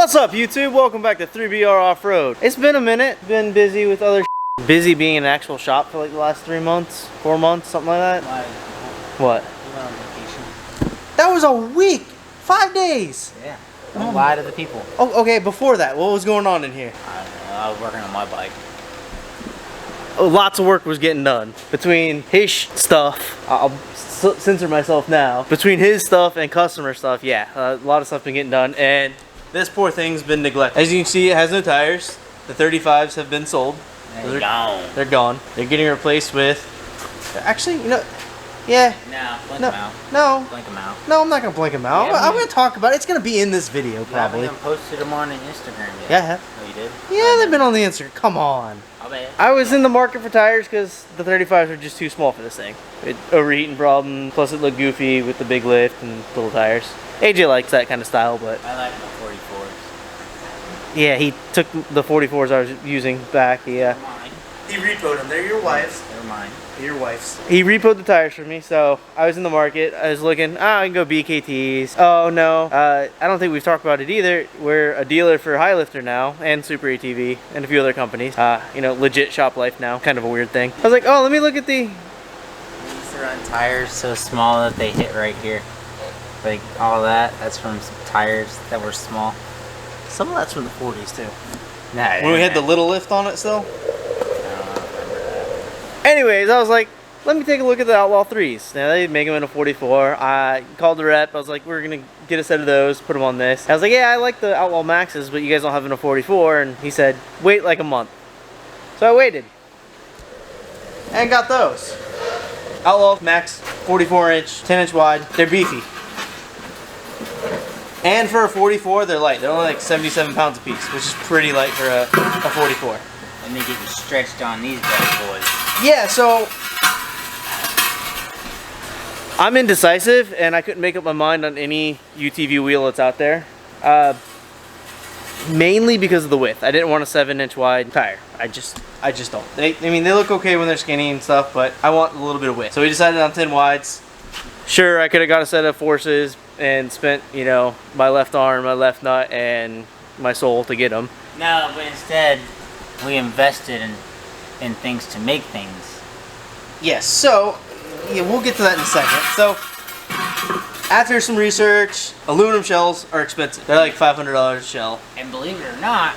What's up, YouTube? Welcome back to 3BR Off-Road. It's been a minute. Been busy with other busy being in an actual shop for like the last 3 months, 4 months, something like that. What? You went on vacation. That was a week! 5 days! Yeah. Don't lie to the people. Oh, okay, before that, what was going on in here? I don't know. I was working on my bike. Oh, lots of work was getting done. Between his stuff, I'll censor myself now. Between his stuff and customer stuff, yeah, a lot of stuff been getting done. And this poor thing's been neglected. As you can see, it has no tires. The 35s have been sold. They're gone. They're gone. They're getting replaced with... Actually, you know... Yeah. No, blink them out. No. Blink them out. No, I'm not going to blink them out. Yeah, I'm going to talk about it. It's going to be in this video, probably. You haven't even posted them on Instagram yet. Yeah, I have. Oh, you did? Yeah, they've been on the Instagram. Come on. I'll bet. I was in the market for tires because the 35s are just too small for this thing. Overheating problem, plus it looked goofy with the big lift and little tires. AJ likes that kind of style, but... I like the 44s. Yeah, he took the 44s I was using back, yeah. They're mine. He repoed them. They're your wife's. They're mine. Your wife's. He repoed the tires for me, so I was in the market. I was looking, I can go BKTs. Oh, no. I don't think we've talked about it either. We're a dealer for Highlifter now, and Super ATV, and a few other companies. You know, legit shop life now. Kind of a weird thing. I was like, oh, let me look at the... We used to run tires so small that they hit right here. Like, all that's from some tires that were small. Some of that's from the 40s, too. Nah, When we had the little lift on it still. I don't remember that. Anyways, I was like, let me take a look at the Outlaw 3s. Now, they make them in a 44. I called the rep. I was like, we're going to get a set of those, put them on this. I was like, yeah, I like the Outlaw Maxes, but you guys don't have them in a 44. And he said, wait like a month. So I waited. And got those. Outlaw Max, 44-inch, 10-inch wide. They're beefy. And for a 44, they're light. They're only like 77 pounds a piece, which is pretty light for a 44. And they get you stretched on these bad boys. Yeah, so I'm indecisive, and I couldn't make up my mind on any UTV wheel that's out there. Mainly because of the width. I didn't want a 7-inch wide tire. I just don't. I mean, they look okay when they're skinny and stuff, but I want a little bit of width. So we decided on 10 wides. Sure, I could have got a set of Forces and spent, you know, my left arm, my left nut, and my soul to get them. No, but instead, we invested in things to make things. Yes, so, yeah, we'll get to that in a second. So, after some research, aluminum shells are expensive. They're like $500 a shell. And believe it or not,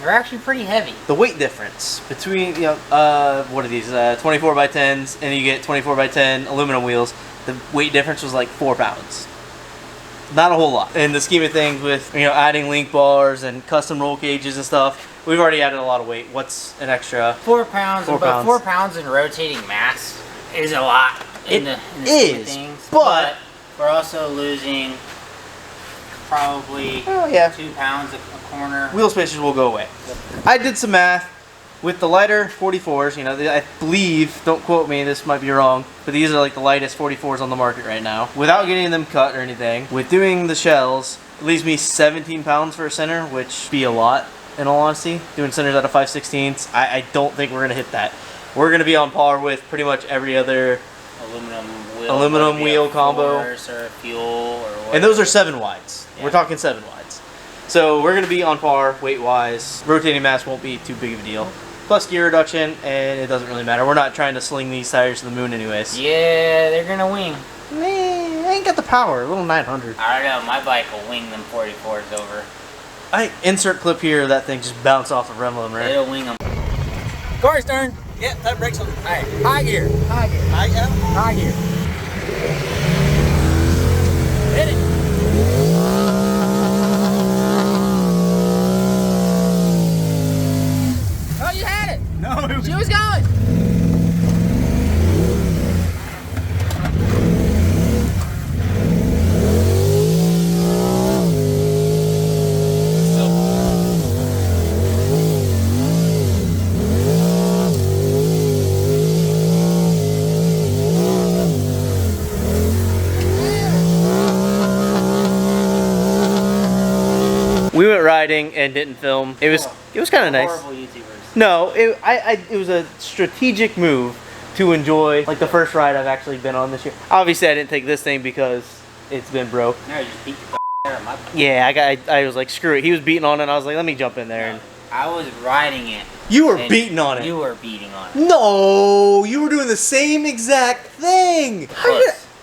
they're actually pretty heavy. The weight difference between, you know, what are these, 24 by 10s, and you get 24 by 10 aluminum wheels, the weight difference was like 4 pounds. Not a whole lot. In the scheme of things with, you know, adding link bars and custom roll cages and stuff, we've already added a lot of weight. What's an extra? 4 pounds. 4 pounds. 4 pounds in rotating mass is a lot in the scheme of things. But we're also losing probably 2 pounds a corner. Wheel spacers will go away. I did some math. With the lighter 44s, you know, I believe, don't quote me, this might be wrong, but these are like the lightest 44s on the market right now. Without getting them cut or anything, with doing the shells, it leaves me 17 pounds for a center, which be a lot, in all honesty. Doing centers out of 5/16, I don't think we're going to hit that. We're going to be on par with pretty much every other aluminum wheel combo. Or fuel or whatever. And those are 7 wides. Yeah. We're talking 7 wides. So we're going to be on par weight-wise. Rotating mass won't be too big of a deal. Plus gear reduction, and it doesn't really matter. We're not trying to sling these tires to the moon anyways. Yeah, they're gonna wing. Man, I ain't got the power. A little 900. I don't know. My bike will wing them 44s over. I insert clip here of that thing just bounce off the rim limiter. It'll wing them. Car's turn. Yeah, that brakes on. Alright, high gear. High gear. High gear. Hit it. Oh, you had it. No, it was... She was going. We went riding and didn't film. It was kind of nice. Horrible YouTubers. No, it was a strategic move to enjoy like the first ride I've actually been on this year. Obviously, I didn't take this thing because it's been broke. No, just beat the Yeah, I was like, screw it. He was beating on it, and I was like, let me jump in there. And I was riding it. you were and beating on it. You were beating on it. No, you were doing the same exact thing.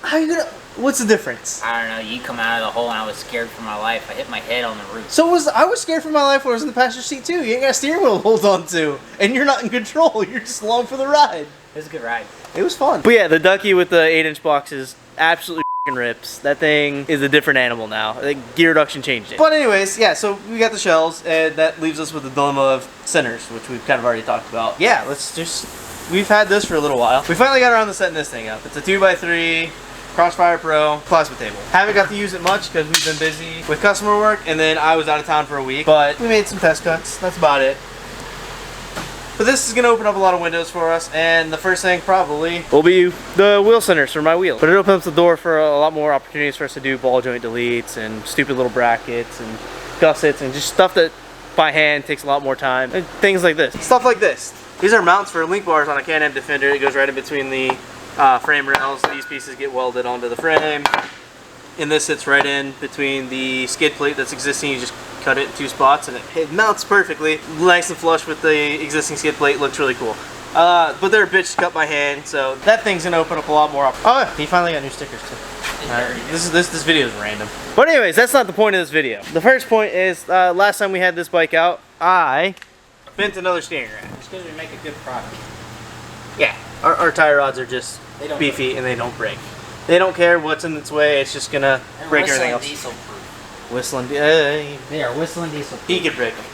How you gonna? What's the difference? I don't know. You come out of the hole, and I was scared for my life. I hit my head on the roof. So I was scared for my life when I was in the passenger seat too. You ain't got a steering wheel to hold on to, and you're not in control. You're just along for the ride. It was a good ride. It was fun. But yeah, the Ducky with the 8-inch box is absolutely rips. That thing is a different animal now. Like, gear reduction changed it. But anyways, yeah, so we got the shells, and that leaves us with the dilemma of centers, which we've kind of already talked about. Yeah, we've had this for a little while. We finally got around to setting this thing up. It's a 2x3 Crossfire Pro plasma table. Haven't got to use it much because we've been busy with customer work, and then I was out of town for a week, but we made some test cuts. That's about it. But this is going to open up a lot of windows for us, and the first thing probably will be the wheel centers for my wheel. But it opens up the door for a lot more opportunities for us to do ball joint deletes and stupid little brackets and gussets and just stuff that by hand takes a lot more time and things like this. Stuff like this. These are mounts for link bars on a Can-Am Defender. It goes right in between the frame rails. These pieces get welded onto the frame, and this sits right in between the skid plate that's existing. You just cut it in 2 spots, and it mounts perfectly, nice and flush with the existing skid plate. Looks really cool. But they're a bitch to cut by hand, so that thing's gonna open up a lot more. Oh, he finally got new stickers too. This video is random. But anyways, that's not the point of this video. The first point is last time we had this bike out, I bent another steering rack. It's because we make a good product. Yeah, our tie rods are just beefy and they don't break. They don't care what's in its way. It's just gonna break everything else. Diesel proof. Whistling. They are whistling diesel proof. He could break them.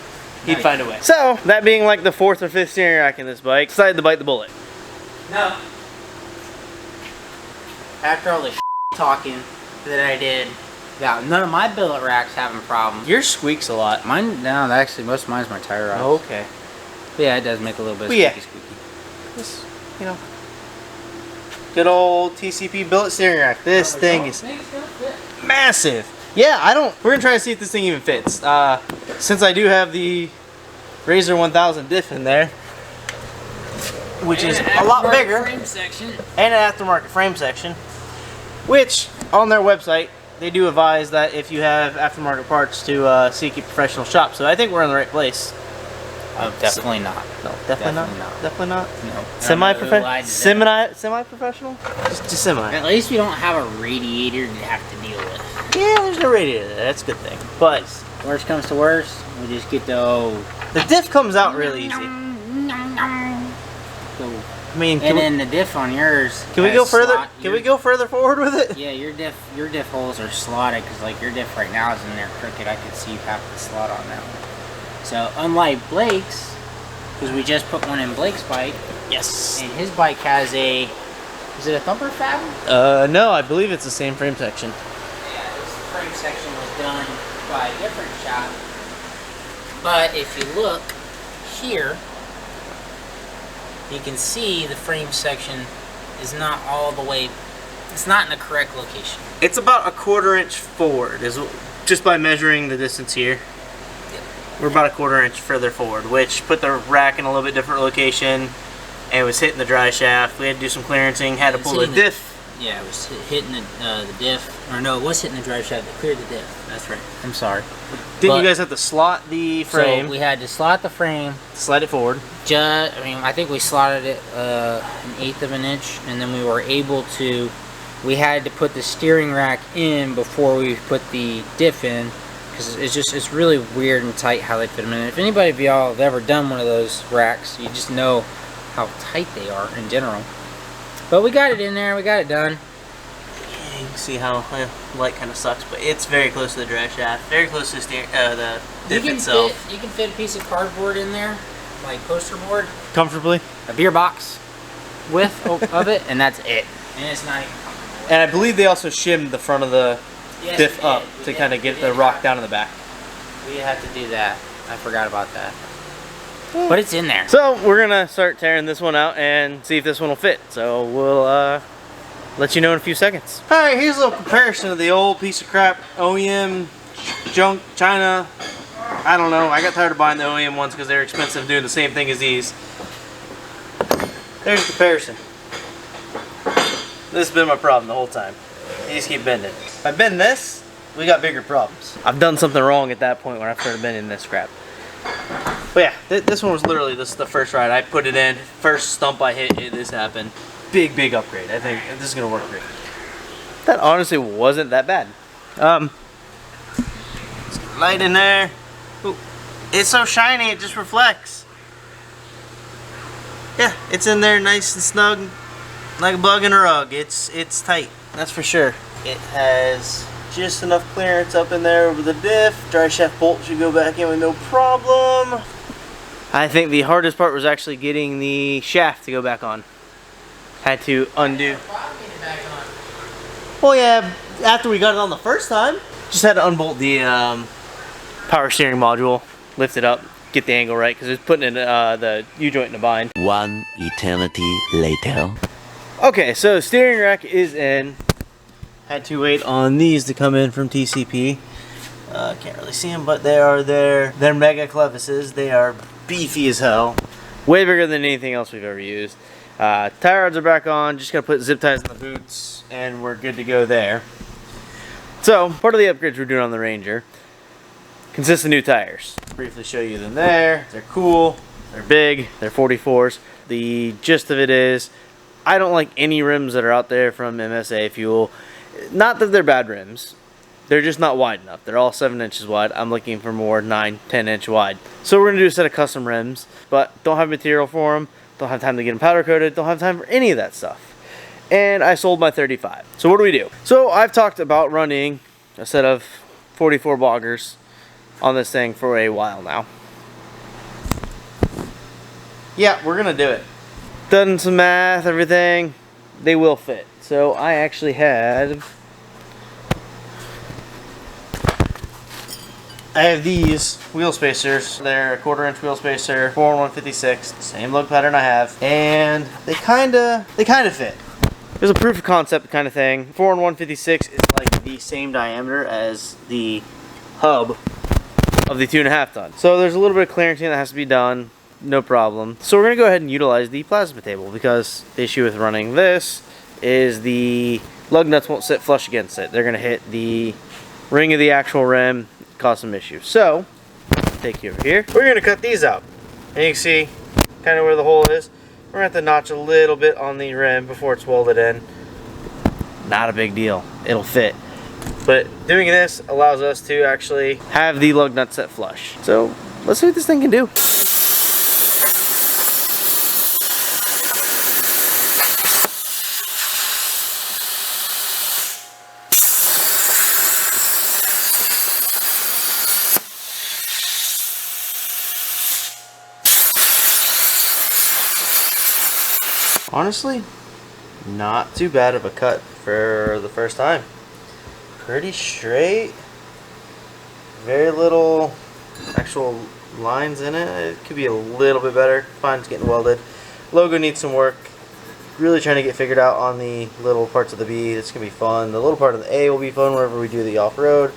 He'd find a way. So that being like the 4th or 5th steering rack in this bike, decided to bite the bullet. No. After all the talking that I did about none of my billet racks having problems. Yours squeaks a lot. Mine, no, actually most of mine's my tire rods. Oh, okay. But yeah, it does make a little bit of But squeaky. This, you know, good old TCP Billet steering rack. This thing is massive. Yeah, we're gonna try to see if this thing even fits. Since I do have the Razor 1000 diff in there, which is a lot bigger, Frame section. and an aftermarket frame section, which on their website they do advise that if you have aftermarket parts to seek a professional shop. So I think we're in the right place. Oh, definitely not. No, definitely not. Definitely not. No. Semi-professional? Just semi. At least we don't have a radiator to have to deal with. Yeah, there's no radiator there. That's a good thing. But Worst comes to worst, we just get the diff comes out really easy. I mean, and then the diff on yours. can we go further? Can we go further forward with it? Yeah, your diff holes are slotted because like your diff right now is in there crooked. I could see half the slot on that one. So unlike Blake's, because we just put one in Blake's bike. Yes. And his bike has a, is it a thumper fab? No, I believe it's the same frame section. Yeah, this frame section was done by a different shop. But if you look here, you can see the frame section is not all the way, it's not in the correct location. It's about a 1/4 inch forward, just by measuring the distance here. We're about a 1/4 inch further forward, which put the rack in a little bit different location, and it was hitting the dry shaft. We had to do some clearancing, had to pull the diff. Yeah, it was hitting the diff, or no, it was hitting the dry shaft that cleared the diff. That's right. I'm sorry. Didn't you guys have to slot the frame? So we had to slot the frame. Slide it forward. I think we slotted it 1/8 of an inch, and then we were able to. We had to put the steering rack in before we put the diff in, because it's really weird and tight how they fit them in. If anybody of y'all have ever done one of those racks, you just know how tight they are in general. But we got it in there. We got it done. Yeah, you can see how light kind of sucks, but it's very close to the dry shaft, very close to the diff itself. You can fit a piece of cardboard in there, like poster board, Comfortably. a beer box width of it, and that's it. And it's not even comfortable. And I believe they also shimmed the front of the diff up to kind of get the rock down in the back. We had to do that. I forgot about that. But it's in there. So we're gonna start tearing this one out and see if this one will fit. So we'll let you know in a few seconds. All right, here's a little comparison of the old piece of crap OEM junk China. I don't know. I got tired of buying the OEM ones because they're expensive, doing the same thing as these. There's a comparison. This has been my problem the whole time. They just keep bending. If I bend this, we got bigger problems. I've done something wrong at that point when I started bending this crap. But yeah, this one was literally the first ride. I put it in, first stump I hit, this happened. Big upgrade. I think this is gonna work great. That honestly wasn't that bad. Let's get light in there. Ooh, it's so shiny, it just reflects. Yeah, it's in there nice and snug, like a bug in a rug. It's tight, that's for sure. It has just enough clearance up in there over the diff. Dry shaft bolt should go back in with no problem. I think the hardest part was actually getting the shaft to go back on. Had to undo. Well, yeah, after we got it on the first time, just had to unbolt the power steering module, lift it up, get the angle right, because it's putting in the U-joint in a bind. One eternity later. Okay, so steering rack is in. Had to wait on these to come in from TCP. Can't really see them, but they are there. They're mega clevises. They are beefy as hell. Way bigger than anything else we've ever used. Tie rods are back on. Just gotta put zip ties in the boots, and we're good to go there. So, part of the upgrades we're doing on the Ranger consists of new tires. Briefly show you them there. They're cool. They're big. They're 44s. The gist of it is, I don't like any rims that are out there from MSA Fuel. Not that they're bad rims. They're just not wide enough. They're all 7 inches wide. I'm looking for more 9, 10 inch wide. So we're going to do a set of custom rims, but don't have material for them. Don't have time to get them powder coated. Don't have time for any of that stuff. And I sold my 35. So what do we do? So I've talked about running a set of 44 boggers on this thing for a while now. Yeah, we're going to do it. Done some math, everything. They will fit. So I actually have these wheel spacers. They're a 1/4 inch wheel spacer, 4-in-156, same lug pattern I have, and they kinda fit. There's a proof of concept kind of thing. 4-in-156 is like the same diameter as the hub of the 2.5 ton. So there's a little bit of clearancing that has to be done, no problem. So we're gonna go ahead and utilize the plasma table, because the issue with running this is the lug nuts won't sit flush against it. They're gonna hit the ring of the actual rim, cause some issues. So, take you over here. We're gonna cut these out. And you can see kind of where the hole is. We're gonna have to notch a little bit on the rim before it's welded in. Not a big deal. It'll fit. But doing this allows us to actually have the lug nuts set flush. So, let's see what this thing can do. Honestly, not too bad of a cut for the first time. Pretty straight. Very little actual lines in it. It could be a little bit better. Fine, it's getting welded. Logo needs some work. Really trying to get figured out on the little parts of the B. It's going to be fun. The little part of the A will be fun wherever we do the off-road.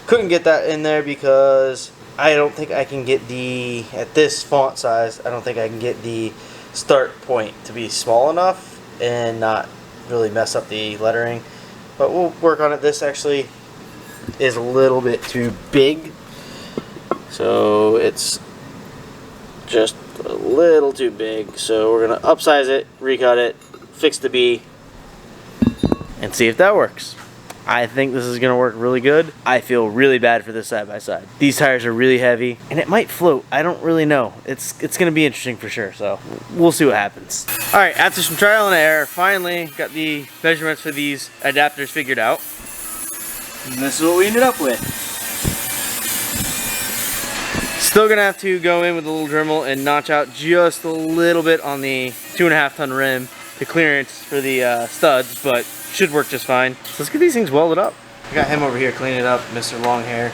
Couldn't get that in there because I don't think I can get the, at this font size, I don't think I can get the start point to be small enough and not really mess up the lettering, but we'll work on it. This actually is a little bit too big, so it's just a little too big, so we're gonna upsize it, recut it, fix the B, and see if that works. I think this is gonna work really good. I feel really bad for this side by side. These tires are really heavy, and it might float. I don't really know. It's gonna be interesting for sure, so we'll see what happens. All right, after some trial and error, finally got the measurements for these adapters figured out. And this is what we ended up with. Still gonna have to go in with a little Dremel and notch out just a little bit on the 2.5 ton rim to clearance for the studs, but should work just fine. So let's get these things welded up. I got him over here cleaning it up, Mr. Long Hair.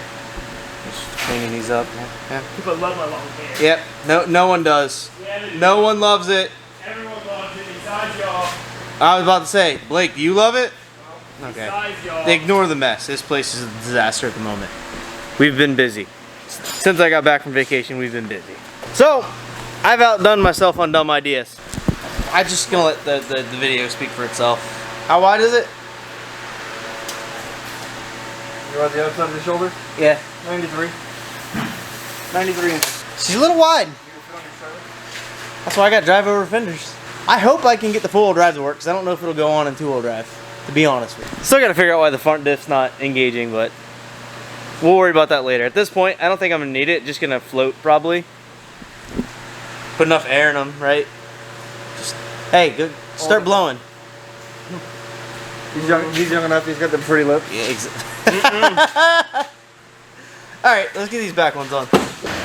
Just cleaning these up. Yeah. People love my long hair. Yep, no one does. Yeah, No one loves it. everyone loves it besides y'all. I was about to say, Blake, do you love it? No, Okay. besides y'all. Ignore the mess. This place is a disaster at the moment. We've been busy. Since I got back from vacation, we've been busy. So, I've outdone myself on dumb ideas. I'm just gonna let the video speak for itself. How wide is it? You want the other side of the shoulder? Yeah. 93. 93 inches. She's a little wide. That's why I got drive over fenders. I hope I can get the four-wheel drive to work because I don't know if it'll go on in two-wheel drive, to be honest with you. Still got to figure out why the front diff's not engaging, but we'll worry about that later. At this point, I don't think I'm going to need it. Just going to float probably. Put enough air in them, right? Just, hey, go start blowing. He's young enough, he's got the pretty lips. Yeah, exactly. Alright, let's get these back ones on.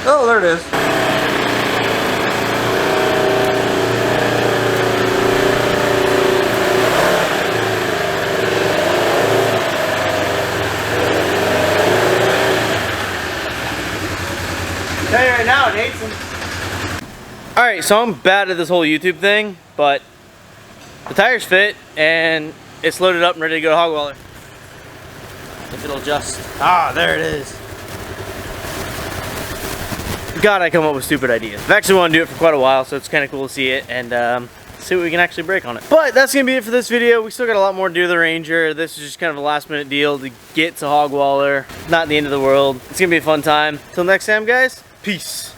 Oh, there it is. Tell you right now, it hates them. Alright, so I'm bad at this whole YouTube thing, but the tires fit and it's loaded up and ready to go to hog waller. If it'll adjust. Ah, there it is. God, I come up with stupid ideas. I've actually wanted to do it for quite a while, so it's kind of cool to see it and see what we can actually break on it. But that's going to be it for this video. We still got a lot more to do with the Ranger. This is just kind of a last minute deal to get to hog waller. Not the end of the world. It's going to be a fun time. Till next time, guys. Peace.